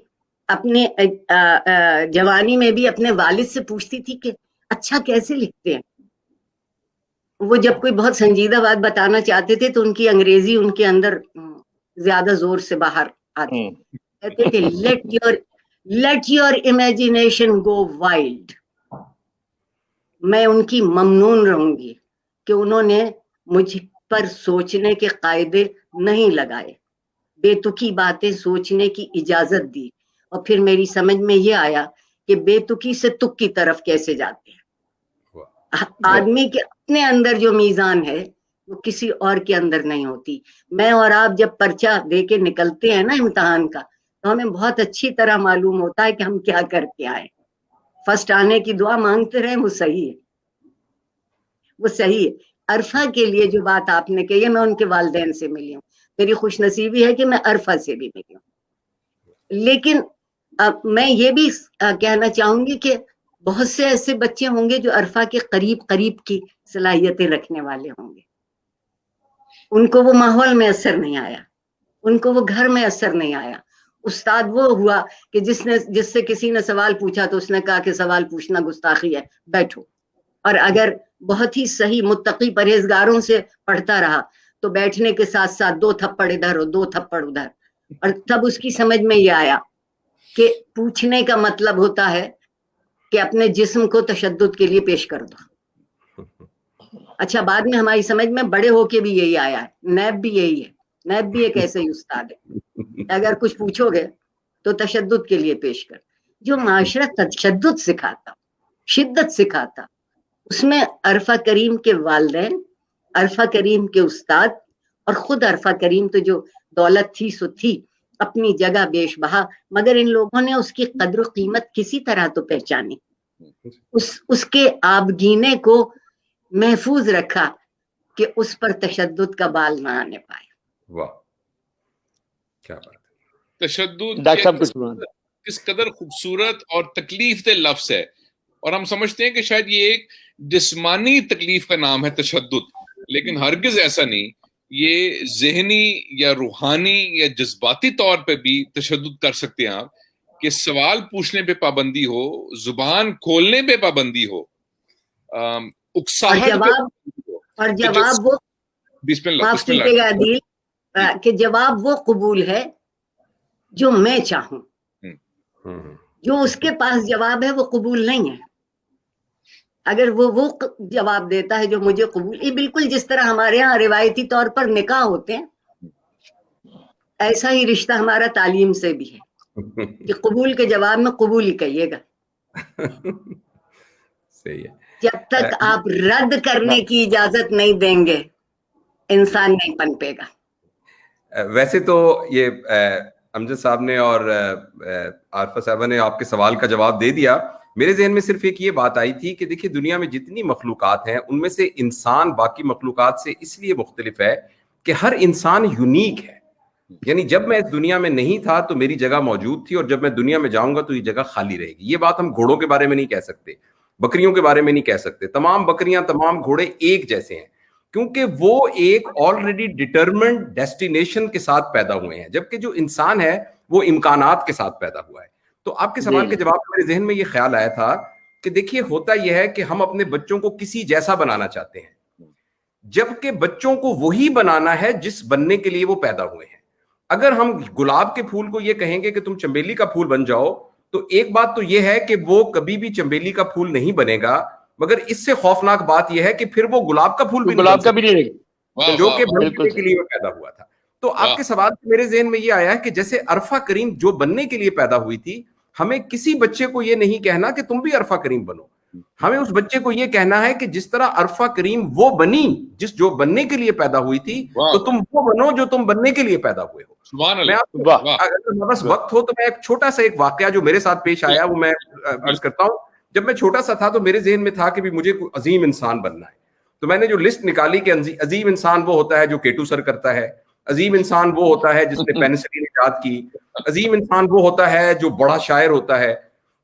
اپنے جوانی میں بھی اپنے والد سے پوچھتی تھی کہ اچھا کیسے لکھتے ہیں. وہ جب کوئی بہت سنجیدہ بات بتانا چاہتے تھے تو ان کی انگریزی ان کے اندر زیادہ زور سے باہر آتی. کہتے تھے let your imagination go wild. میں ان کی ممنون رہوں گی کہ انہوں نے مجھ پر سوچنے کے قاعدے نہیں لگائے، بے تکی باتیں سوچنے کی اجازت دی، اور پھر میری سمجھ میں یہ آیا کہ بے تکی سے تک کی طرف کیسے جاتے ہیں. آدمی کے اپنے اندر جو میزان ہے وہ کسی اور کے اندر نہیں ہوتی. میں اور آپ جب پرچہ دے کے نکلتے ہیں نا امتحان کا تو ہمیں بہت اچھی طرح معلوم ہوتا ہے کہ ہم کیا کر کے آئے. فرسٹ آنے کی دعا مانگتے رہے، وہ صحیح ہے، وہ صحیح ہے. عرفہ کے لیے جو بات آپ نے کہی ہے، میں ان کے والدین سے ملی ہوں، میری خوش نصیبی ہے کہ میں عرفہ سے بھی ملی ہوں. لیکن میں یہ بھی کہنا چاہوں گی کہ بہت سے ایسے بچے ہوں گے جو عرفہ کے قریب قریب کی صلاحیتیں رکھنے والے ہوں گے. ان کو وہ ماحول میں اثر نہیں آیا، ان کو وہ گھر میں اثر نہیں آیا. استاد وہ ہوا کہ جس سے کسی نے سوال پوچھا تو اس نے کہا کہ سوال پوچھنا گستاخی ہے، بیٹھو. اور اگر بہت ہی صحیح متقی پرہیزگاروں سے پڑھتا رہا تو بیٹھنے کے ساتھ ساتھ 2 تھپڑ ادھر اور 2 تھپڑ ادھر. اور تب اس کی سمجھ میں یہ آیا کہ پوچھنے کا مطلب ہوتا ہے کہ اپنے جسم کو تشدد کے لیے پیش کر دو. اچھا بعد میں ہماری سمجھ میں بڑے ہو کے بھی یہی آیا ہے. نیب بھی یہی ہے، نیب بھی ایک ایسے ہی استاد ہے، اگر کچھ پوچھو گے تو تشدد کے لیے پیش کر. جو معاشرہ تشدد سکھاتا، شدت سکھاتا، اس میں عرفہ کریم کے والدین، عرفہ کریم کے استاد، اور خود عرفہ کریم تو جو دولت تھی سو تھی، اپنی جگہ بیش بہا، مگر ان لوگوں نے اس کی قدر و قیمت کسی طرح تو پہچانی، اس کے آبگینے کو محفوظ رکھا کہ اس پر تشدد کا بال نہ آنے پائے. واہ کیا بات ہے. تشدد ڈاکٹر صاحب کچھ کس قدر خوبصورت اور تکلیف دہ لفظ ہے، اور ہم سمجھتے ہیں کہ شاید یہ ایک جسمانی تکلیف کا نام ہے تشدد، لیکن ہرگز ایسا نہیں. یہ ذہنی یا روحانی یا جذباتی طور پہ بھی تشدد کر سکتے ہیں آپ، کہ سوال پوچھنے پہ پابندی ہو، زبان کھولنے پہ پابندی ہو، اکساہٹ اور جواب وہ معاف کیجیے گا عدیل کہ جواب وہ قبول ہے جو میں چاہوں، جو اس کے پاس جواب ہے وہ قبول نہیں ہے. اگر وہ جواب دیتا ہے جو مجھے قبول، یہ بالکل جس طرح ہمارے ہاں روایتی طور پر نکاح ہوتے ہیں، ایسا ہی رشتہ ہمارا تعلیم سے بھی ہے کہ قبول کے جواب میں قبول ہی کہیے گا. صحیح ہے. جب تک آپ رد کرنے کی اجازت نہیں دیں گے انسان نہیں پنپے گا. ویسے تو یہ امجد صاحب نے اور عارفہ صاحبہ نے آپ کے سوال کا جواب دے دیا. میرے ذہن میں صرف ایک یہ بات آئی تھی کہ دیکھیے دنیا میں جتنی مخلوقات ہیں ان میں سے انسان باقی مخلوقات سے اس لیے مختلف ہے کہ ہر انسان یونیک ہے. یعنی جب میں اس دنیا میں نہیں تھا تو میری جگہ موجود تھی، اور جب میں دنیا میں جاؤں گا تو یہ جگہ خالی رہے گی. یہ بات ہم گھوڑوں کے بارے میں نہیں کہہ سکتے، بکریوں کے بارے میں نہیں کہہ سکتے. تمام بکریاں تمام گھوڑے ایک جیسے ہیں کیونکہ وہ ایک آلریڈی ڈٹرمنڈ ڈیسٹینیشن کے ساتھ پیدا ہوئے ہیں، جبکہ جو انسان ہے وہ امکانات کے ساتھ پیدا ہوا ہے. تو آپ کے سوال کے جواب میں میرے ذہن میں یہ خیال آیا تھا کہ دیکھیے ہوتا یہ ہے کہ ہم اپنے بچوں کو کسی جیسا بنانا چاہتے ہیں، جبکہ بچوں کو وہی بنانا ہے جس بننے کے لیے وہ پیدا ہوئے ہیں. اگر ہم گلاب کے پھول کو یہ کہیں گے کہ تم چنبیلی کا پھول بن جاؤ، تو ایک بات تو یہ ہے کہ وہ کبھی بھی چنبیلی کا پھول نہیں بنے گا، مگر اس سے خوفناک بات یہ ہے کہ پھر وہ گلاب کا پھول بھی نہیں جو کہ بننے کے لیے وہ پیدا ہوا تھا. تو آپ کے سوال میرے ذہن میں یہ آیا ہے کہ جیسے عرفہ کریم جو بننے کے لیے پیدا ہوئی تھی، ہمیں کسی بچے کو یہ نہیں کہنا کہ تم بھی عرفہ کریم بنو. ہمیں اس بچے کو یہ کہنا ہے کہ جس طرح عرفہ کریم وہ بنی جو بننے کے لیے پیدا ہوئی تھی، تو تم وہ بنو جو تم بننے کے لیے پیدا ہوئے ہو. اگر بس وقت ہو تو میں ایک چھوٹا سا ایک واقعہ جو میرے ساتھ پیش آیا وہ میں عرض کرتا ہوں. جب میں چھوٹا سا تھا تو میرے ذہن میں تھا کہ بھی مجھے کوئی عظیم انسان بننا ہے. تو میں نے جو لسٹ نکالی کہ عظیم انسان وہ ہوتا ہے جو کیٹو سر کرتا ہے، عظیم انسان وہ ہوتا ہے جس نے پینسلین ایجاد کی، عظیم انسان وہ ہوتا ہے جو بڑا شاعر ہوتا ہے.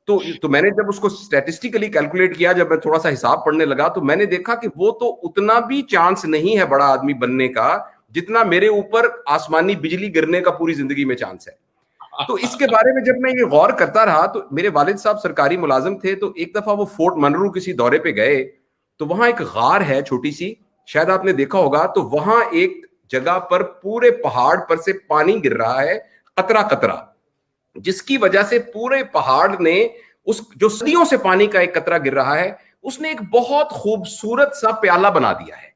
تو میں نے جب اس کو اسٹیٹسٹیکلی کیلکولیٹ کیا، جب میں تھوڑا سا حساب پڑھنے لگا تو میں نے دیکھا کہ وہ تو اتنا بھی چانس نہیں ہے بڑا آدمی بننے کا جتنا میرے اوپر آسمانی بجلی گرنے کا پوری زندگی میں چانس ہے. تو اس کے بارے میں جب میں یہ غور کرتا رہا تو میرے والد صاحب سرکاری ملازم تھے، تو ایک دفعہ وہ فورٹ منرو کسی دورے پہ گئے، تو وہاں ایک غار ہے چھوٹی سی، شاید آپ نے دیکھا ہوگا. تو وہاں ایک جگہ پر پورے پہاڑ پر سے پانی گر رہا ہے قطرہ قطرہ، جس کی وجہ سے پورے پہاڑ نے اس جو صدیوں سے پانی کا ایک قطرہ گر رہا ہے اس نے ایک بہت خوبصورت سا پیالہ بنا دیا ہے.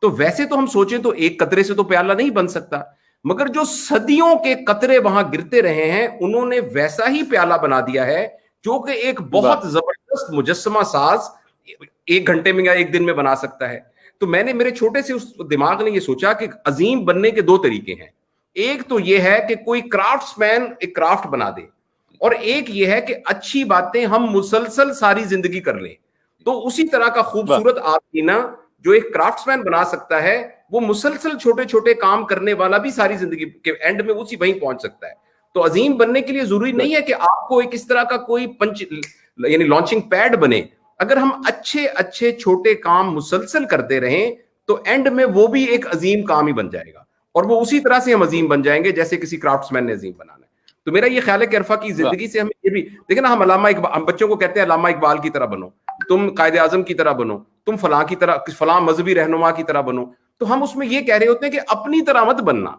تو ویسے تو ہم سوچیں تو ایک قطرے سے تو پیالہ نہیں بن سکتا، مگر جو صدیوں کے قطرے وہاں گرتے رہے ہیں انہوں نے ویسا ہی پیالہ بنا دیا ہے جو کہ ایک بہت زبردست مجسمہ ساز 1 گھنٹے میں یا 1 دن میں بنا سکتا ہے. تو میں نے میرے چھوٹے سے اس دماغ نے یہ سوچا کہ عظیم بننے کے 2 طریقے ہیں. ایک تو یہ ہے کہ کوئی کرافٹس مین ایک کرافٹ بنا دے، اور ایک یہ ہے کہ اچھی باتیں ہم مسلسل ساری زندگی کر لیں. تو اسی طرح کا خوبصورت آدمی نا جو ایک کرافٹس مین بنا سکتا ہے، وہ مسلسل چھوٹے چھوٹے کام کرنے والا بھی ساری زندگی کے اینڈ میں اسی وہیں پہنچ سکتا ہے. تو عظیم بننے کے لیے ضروری نہیں ہے کہ آپ کو ایک اس طرح کا کوئی پنچ یعنی لانچنگ پیڈ بنے. اگر ہم اچھے اچھے چھوٹے کام مسلسل کرتے رہیں تو اینڈ میں وہ بھی ایک عظیم کام ہی بن جائے گا، اور وہ اسی طرح سے ہم عظیم بن جائیں گے جیسے کسی کرافٹس مین نے عظیم بنانا ہے. تو میرا یہ خیال ہے کہ عرفہ کی زندگی سے ہمیں یہ بھی دیکھیں نا، ہم علامہ اقبال، ہم بچوں کو کہتے ہیں علامہ اقبال کی طرح بنو، تم قائد اعظم کی طرح بنو، تم فلاں کی طرح فلاں مذہبی رہنما کی طرح بنو. تو ہم اس میں یہ کہہ رہے ہوتے ہیں کہ اپنی طرح مت بننا.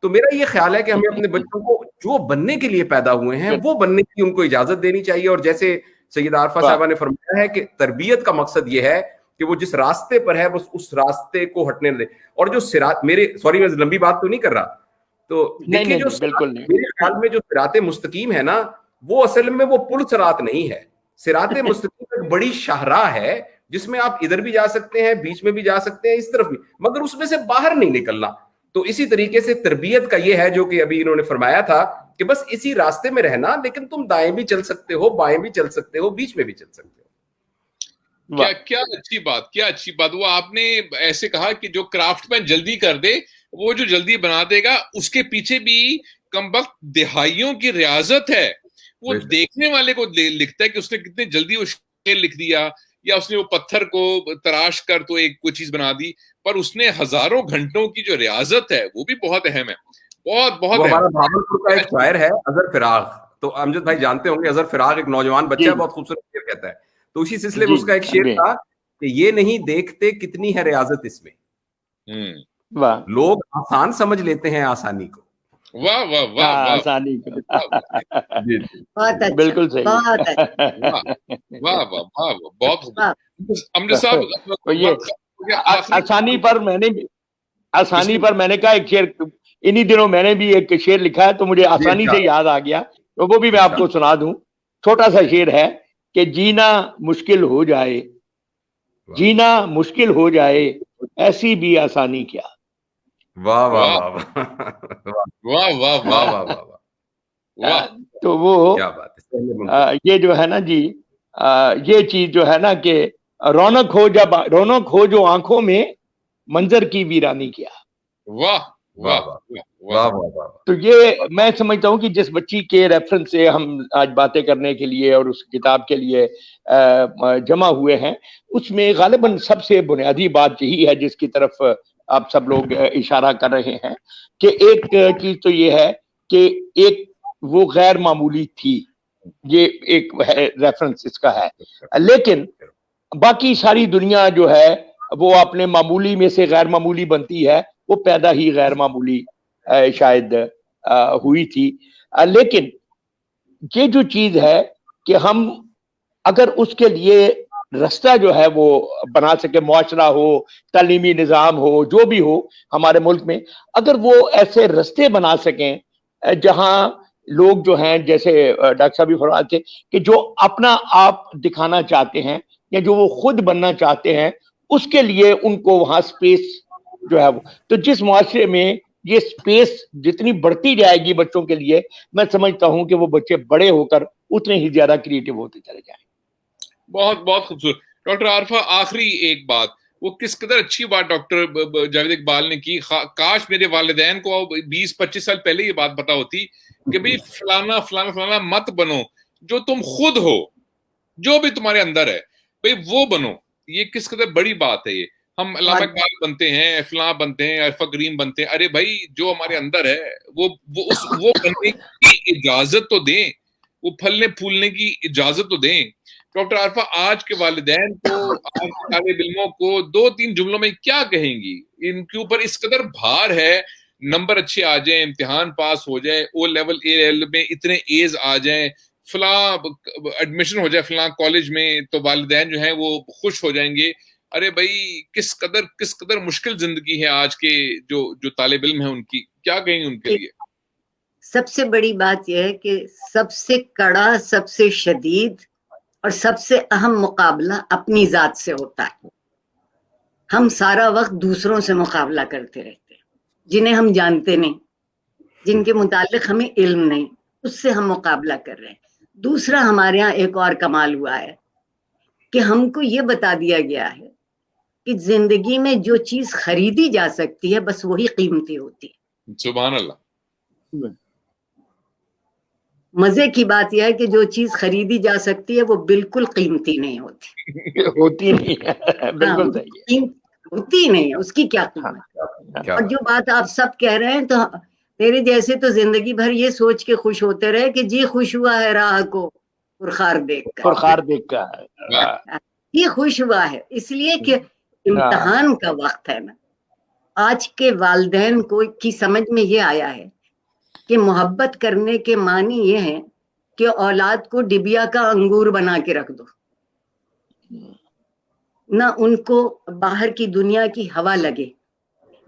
تو میرا یہ خیال ہے کہ ہمیں اپنے بچوں کو جو بننے کے لیے پیدا ہوئے ہیں وہ بننے کی ان کو اجازت دینی چاہیے. اور جیسے سیدہ عارفہ صاحبہ نے فرمایا ہے کہ تربیت کا مقصد یہ ہے کہ وہ جس راستے پر ہے بس اس راستے کو ہٹنے دے. اور جو صراط، میرے سوری میں لمبی بات تو نہیں کر رہا، تو دیکھیے جو میرے خیال میں جو صراط مستقیم ہے نا، وہ اصل میں وہ پل صراط نہیں ہے. صراط مستقیم ایک بڑی شاہراہ ہے جس میں آپ ادھر بھی جا سکتے ہیں، بیچ میں بھی جا سکتے ہیں، اس طرف بھی، مگر اس میں سے باہر نہیں نکلنا. تو اسی طریقے سے تربیت کا یہ ہے جو کہ ابھی انہوں نے فرمایا تھا کہ بس اسی راستے میں رہنا، لیکن تم دائیں بھی چل سکتے ہو، بائیں بھی چل سکتے ہو، بیچ میں بھی چل سکتے ہو. کیا اچھی بات، کیا اچھی بات. وہ آپ نے ایسے کہا کہ جو کرافٹ مین جلدی کر دے وہ جو جلدی بنا دے گا، اس کے پیچھے بھی کمبخت دہائیوں کی ریاضت ہے. وہ دیکھنے والے کو لکھتا ہے کہ اس نے کتنے جلدی وہ شعر لکھ دیا، یا اس نے وہ پتھر کو تراش کر تو ایک کوئی چیز بنا دی، پر اس نے ہزاروں گھنٹوں کی جو ریاضت ہے وہ بھی بہت اہم ہے. بہت بہت اہم. ہمارا بھاگلپور کا ایک شاعر ہے اظہر فراغ، تو امجد بھائی جانتے ہوں گے، اظہر فراغ ایک نوجوان بچہ ہے، بہت خوبصورت شعر کہتا ہے. تو اسی سلسلے میں اس کا ایک شعر تھا کہ یہ نہیں دیکھتے کتنی ہے ریاضت اس میں، لوگ آسان سمجھ لیتے ہیں آسانی کو. واہ واہ واہ، آسانی کو. بالکل صحیح، واہ واہ واہ، بہت. امجد صاحب آسانی پر میں نے کہا ایک شعر انہی دنوں میں نے بھی ایک شعر لکھا ہے تو مجھے آسانی سے یاد آ گیا، تو وہ بھی میں آپ کو سنا دوں. چھوٹا سا شعر ہے کہ جینا مشکل ہو جائے، جینا مشکل ہو جائے ایسی بھی آسانی کیا، واہ واہ واہ واہ واہ واہ واہ واہ واہ واہ، واہ. تو وہ کیا بات ہے، سہل ممکن. یہ جو ہے نا جی، یہ چیز جو ہے نا کہ رونق ہو جو آنکھوں میں منظر کی ویرانی کیا. واہ واہ واہ واہ واہ واہ واہ واہ. تو یہ میں سمجھتا ہوں کہ جس بچی کے ریفرنس سے ہم آج باتیں کرنے کے لیے اور اس کتاب کے لیے جمع ہوئے ہیں، اس میں غالباً سب سے بنیادی بات یہی ہے جس کی طرف آپ سب لوگ اشارہ کر رہے ہیں، کہ ایک چیز تو یہ ہے کہ ایک وہ غیر معمولی تھی، یہ ایک ریفرنس اس کا ہے، لیکن باقی ساری دنیا جو ہے وہ اپنے معمولی میں سے غیر معمولی بنتی ہے، وہ پیدا ہی غیر معمولی شاید ہوئی تھی. لیکن یہ جو چیز ہے کہ ہم اگر اس کے لیے رستہ جو ہے وہ بنا سکے، معاشرہ ہو، تعلیمی نظام ہو، جو بھی ہو ہمارے ملک میں، اگر وہ ایسے رستے بنا سکیں جہاں لوگ جو ہیں، جیسے ڈاکٹر صاحب بھی فرماتے کہ جو اپنا آپ دکھانا چاہتے ہیں یا جو وہ خود بننا چاہتے ہیں، اس کے لیے ان کو وہاں سپیس جو ہے وہ، تو جس معاشرے میں یہ سپیس جتنی بڑھتی جائے گی بچوں کے لیے، میں سمجھتا ہوں کہ وہ بچے بڑے ہو کر اتنے ہی زیادہ کریٹو ہوتے چلے جائیں. بہت بہت خوبصورت. ڈاکٹر عارفہ، آخری ایک بات، وہ کس قدر اچھی بات ڈاکٹر جاوید اقبال نے کی. کاش میرے والدین کو 20-25 سال پہلے یہ بات پتا ہوتی کہ بھئی فلانا فلانا فلانا مت بنو، جو تم خود ہو، جو بھی تمہارے اندر ہے بھئی وہ بنو. یہ کس قدر بڑی بات ہے. یہ ہم علامہ اقبال بنتے ہیں، فلاں بنتے ہیں، عرفہ کریم بنتے ہیں. ارے بھائی جو ہمارے اندر ہے وہ بننے کی اجازت تو دیں، وہ پھلنے پھولنے کی اجازت تو دیں. ڈاکٹر عارفہ، آج کے والدین کو، آج کے طالب علموں کو 2-3 جملوں میں کیا کہیں گی؟ ان کے اوپر اس قدر بھار ہے، نمبر اچھے آ جائیں، امتحان پاس ہو جائے، او لیول اے لیول میں اتنے ایز آ جائیں، فلاں ایڈمیشن ہو جائے فلاں کالج میں، تو والدین جو ہیں وہ خوش ہو جائیں گے. ارے بھائی کس قدر مشکل زندگی ہے آج کے جو طالب علم ہیں، ان کی کیا کہیں گے ان کے لیے؟ سب سے بڑی بات یہ ہے کہ سب سے کڑا، سب سے شدید اور سب سے اہم مقابلہ اپنی ذات سے ہوتا ہے. ہم سارا وقت دوسروں سے مقابلہ کرتے رہتے ہیں، جنہیں ہم جانتے نہیں، جن کے متعلق ہمیں علم نہیں، اس سے ہم مقابلہ کر رہے ہیں. دوسرا، ہمارے ہاں ایک اور کمال ہوا ہے کہ ہم کو یہ بتا دیا گیا ہے کہ زندگی میں جو چیز خریدی جا سکتی ہے بس وہی قیمتی ہوتی ہے. سبحان اللہ. مزے کی بات یہ ہے کہ جو چیز خریدی جا سکتی ہے وہ بالکل قیمتی نہیں ہوتی. ہوتی نہیں ہے. بالکل صحیح ہے. ہوتی نہیں ہے، اس کی کیا قیمت. اور جو بات آپ سب کہہ رہے ہیں، تو میرے جیسے تو زندگی بھر یہ سوچ کے خوش ہوتے رہے کہ جی خوش ہوا ہے راہ کو پرخار دیکھ کر. یہ خوش ہوا ہے اس لیے کہ امتحان کا وقت ہے نا. آج کے والدین کو کی سمجھ میں یہ آیا ہے کہ محبت کرنے کے معنی یہ ہے کہ اولاد کو ڈبیا کا انگور بنا کے رکھ دو، نہ ان کو باہر کی دنیا کی ہوا لگے،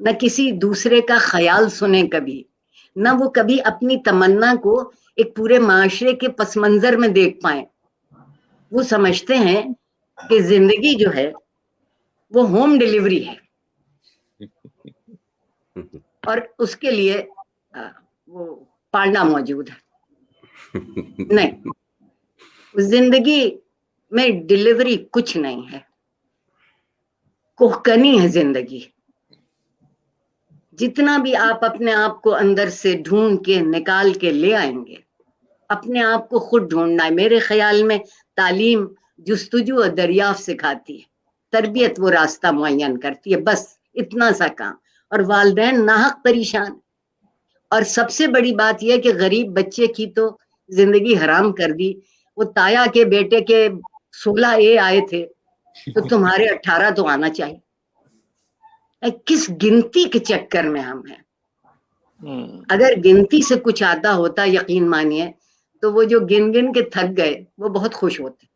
نہ کسی دوسرے کا خیال سنے کبھی، نہ وہ کبھی اپنی تمنا کو ایک پورے معاشرے کے پس منظر میں دیکھ پائیں. وہ سمجھتے ہیں کہ زندگی جو ہے وہ ہوم ڈیلیوری ہے، اور اس کے لیے وہ پانڈا موجود ہے. نہیں، زندگی میں ڈیلیوری کچھ نہیں ہے، کوہکنی ہے زندگی. جتنا بھی آپ اپنے آپ کو اندر سے ڈھونڈ کے نکال کے لے آئیں گے، اپنے آپ کو خود ڈھونڈنا ہے. میرے خیال میں تعلیم جستجو اور دریافت سکھاتی ہے، تربیت وہ راستہ معین کرتی ہے، بس اتنا سا کام. اور والدین ناحق پریشان. اور سب سے بڑی بات یہ کہ غریب بچے کی تو زندگی حرام کر دی. وہ تایا کے بیٹے کے 16 A آئے تھے تو تمہارے 18 تو آنا چاہیے. کس گنتی کے چکر میں ہم ہیں. اگر گنتی سے کچھ آتا ہوتا، یقین مانیے، تو وہ جو گن گن کے تھک گئے وہ بہت خوش ہوتے.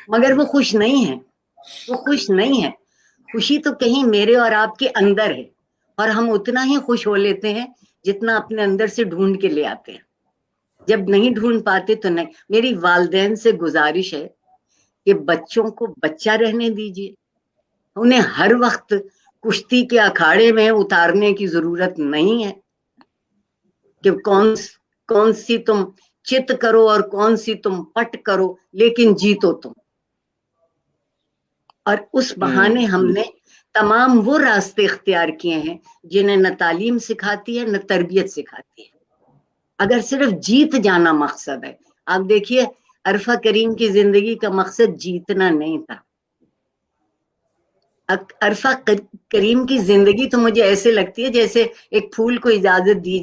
مگر وہ خوش نہیں ہے، وہ خوش نہیں ہے. خوشی تو کہیں میرے اور آپ کے اندر ہے، اور ہم اتنا ہی خوش ہو لیتے ہیں جتنا اپنے اندر سے ڈھونڈ کے لے آتے ہیں. جب نہیں ڈھونڈ پاتے تو نہیں. میری والدین سے گزارش ہے کہ بچوں کو بچہ رہنے دیجیے، انہیں ہر وقت کشتی کے اکھاڑے میں اتارنے کی ضرورت نہیں ہے کہ کون سی تم چت کرو اور کون سی تم پٹ کرو، لیکن جیتو تم. اور اس بہانے ہم نے تمام وہ راستے اختیار کیے ہیں جنہیں نہ تعلیم سکھاتی ہے نہ تربیت سکھاتی ہے. اگر صرف جیت جانا مقصد ہے، آپ دیکھیے عرفہ کریم کی زندگی کا مقصد جیتنا نہیں تھا. عرفہ کریم کی زندگی تو مجھے ایسے لگتی ہے جیسے ایک پھول کو اجازت دی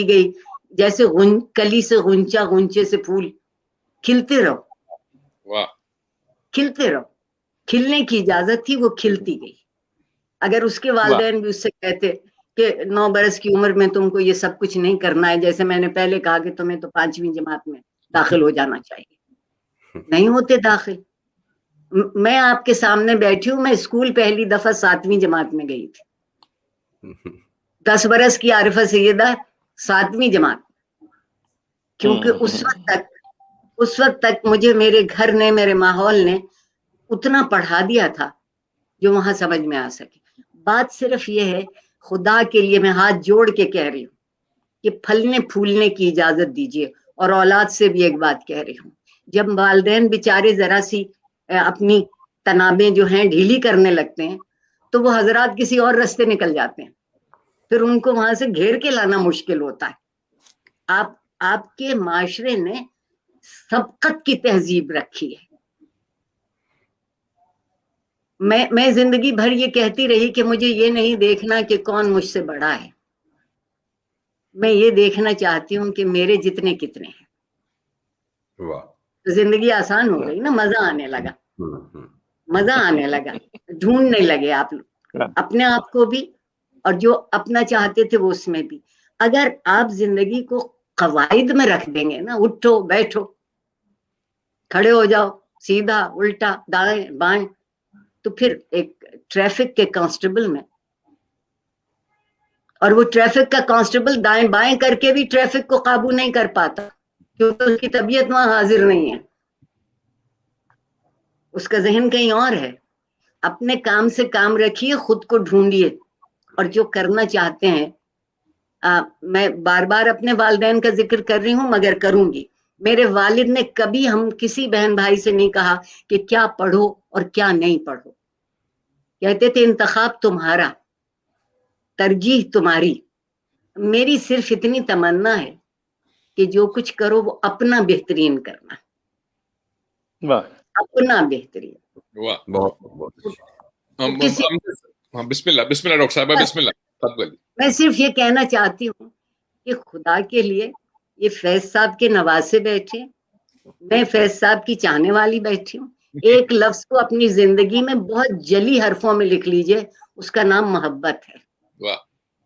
گئی، جیسے کلی سے غنچہ، غنچے سے پھول، کھلتے رہو، کھلتے رہو. کھلنے کی اجازت تھی، وہ کھلتی گئی. اگر اس کے والدین بھی اس سے کہتے کہ 9 برس کی عمر میں تم کو یہ سب کچھ نہیں کرنا ہے، جیسے میں نے پہلے کہا کہ تمہیں تو 5ویں جماعت میں داخل ہو جانا چاہیے، نہیں ہوتے داخل. میں آپ کے سامنے بیٹھی ہوں، میں اسکول پہلی دفعہ 7ویں جماعت میں گئی تھی. 10 برس کی عارفہ سیدہ 7ویں جماعت، کیونکہ اس وقت تک مجھے میرے گھر نے، میرے ماحول نے اتنا پڑھا دیا تھا جو وہاں سمجھ میں آ سکے. بات صرف یہ ہے، خدا کے لیے میں ہاتھ جوڑ کے کہہ رہی ہوں کہ پھلنے پھولنے کی اجازت دیجیے. اور اولاد سے بھی ایک بات کہہ رہی ہوں، جب والدین بیچارے ذرا سی اپنی تنابیں جو ہیں ڈھیلی کرنے لگتے ہیں تو وہ حضرات کسی اور راستے نکل جاتے ہیں، پھر ان کو وہاں سے گھیر کے لانا مشکل ہوتا ہے. آپ کے معاشرے نے سبقت کی تہذیب رکھی ہے. میں زندگی بھر یہ کہتی رہی کہ مجھے یہ نہیں دیکھنا کہ کون مجھ سے بڑا ہے، میں یہ دیکھنا چاہتی ہوں کہ میرے جتنے کتنے ہیں. زندگی آسان ہو گئی نا، مزہ آنے لگا، مزہ آنے لگا. ڈھونڈنے لگے آپ لوگ اپنے آپ کو بھی، اور جو اپنا چاہتے تھے وہ اس میں بھی. اگر آپ زندگی کو قواعد میں رکھ دیں گے نا، اٹھو بیٹھو کھڑے ہو جاؤ، سیدھا الٹا دائیں بائیں، تو پھر ایک ٹریفک کے کانسٹیبل میں، اور وہ ٹریفک کا کانسٹیبل دائیں بائیں کر کے بھی ٹریفک کو قابو نہیں کر پاتا کیونکہ اس کی طبیعت وہاں حاضر نہیں ہے، اس کا ذہن کہیں اور ہے. اپنے کام سے کام رکھیے، خود کو ڈھونڈیے، اور جو کرنا چاہتے ہیں. میں بار بار اپنے والدین کا ذکر کر رہی ہوں مگر کروں گی. میرے والد نے کبھی ہم کسی بہن بھائی سے نہیں کہا کہ کیا پڑھو اور کیا نہیں پڑھو. کہتے تھے انتخاب تمہارا، ترجیح تمہاری. میری صرف اتنی تمنا ہے کہ جو کچھ کرو وہ اپنا بہترین کرنا، اپنا بہترین. بسم اللہ ڈاکٹر صاحبہ، بسم اللہ. میں صرف یہ کہنا چاہتی ہوں کہ خدا کے لیے یہ فیض صاحب کے نواسے بیٹھے، میں فیض صاحب کی چاہنے والی بیٹھی ہوں. ایک لفظ کو اپنی زندگی میں بہت جلی حرفوں میں لکھ لیجئے، اس کا نام محبت ہے.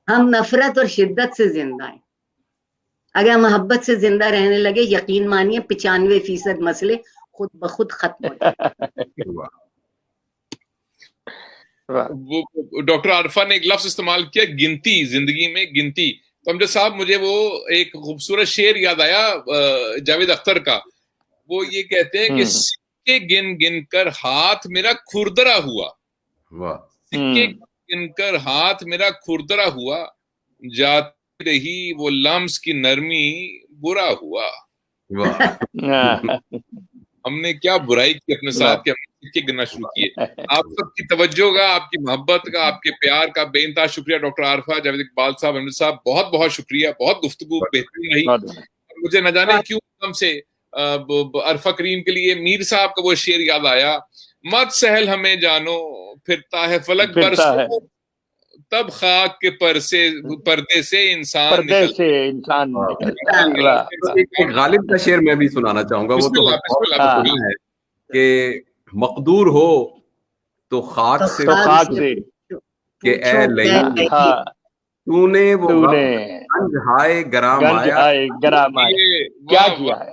ہم نفرت اور شدت سے زندہ ہیں. اگر محبت سے زندہ رہنے لگے، یقین مانیے 95% مسئلے خود بخود ختم ہو جائیں. وہ ڈاکٹر عارفہ نے ایک لفظ استعمال کیا، گنتی، زندگی میں گنتی. تو امجد صاحب مجھے وہ ایک خوبصورت شعر یاد آیا جاوید اختر کا. وہ یہ کہتے ہیں کہ سکے گن گن کر ہاتھ میرا کھردرا ہوا، سکے گن کر ہاتھ میرا کھردرا ہوا، جاتی رہی وہ لمس کی نرمی برا ہوا. ہم نے کیا برائی کی اپنے ساتھ کہ ہم نے سکے گننا شروع کیے. آپ سب کی توجہ کا، آپ کی محبت کا، آپ کے پیار کا بے انتہا شکریہ. ڈاکٹر عارفہ، جاوید اقبال صاحب، امجد صاحب، بہت بہت شکریہ. بہت گفتگو بہترین رہی. مجھے نہ جانے کیوں ہم سے عرفہ کریم کے لیے میر صاحب کا وہ شعر یاد آیا، مت سہل ہمیں جانو پھرتا ہے فلک برسوں، تب خاک کے پردے سے انسان نکلتا ہے. غالب کا شعر میں بھی سنانا چاہوں گا. وہ تو ہے کہ مقدور ہو تو خاک سے کہ اے لئی تو نے وہ گنج ہائے گرام کیا کیا ہے.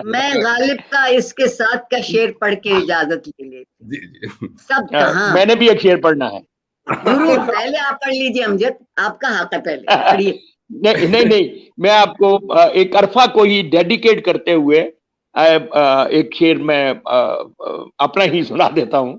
میں غالب کا اس کے ساتھ کا شعر پڑھ کے اجازت لے لیتی. سب کہاں، میں نے بھی ایک شعر پڑھنا ہے. ضرور، پہلے آپ پڑھ لیجیے امجد، آپ کا حق ہے، پہلے پڑھیے. نہیں، میں آپ کو ایک عرفہ کو ہی ڈیڈیکیٹ کرتے ہوئے ایک شعر میں اپنا ہی سنا دیتا ہوں.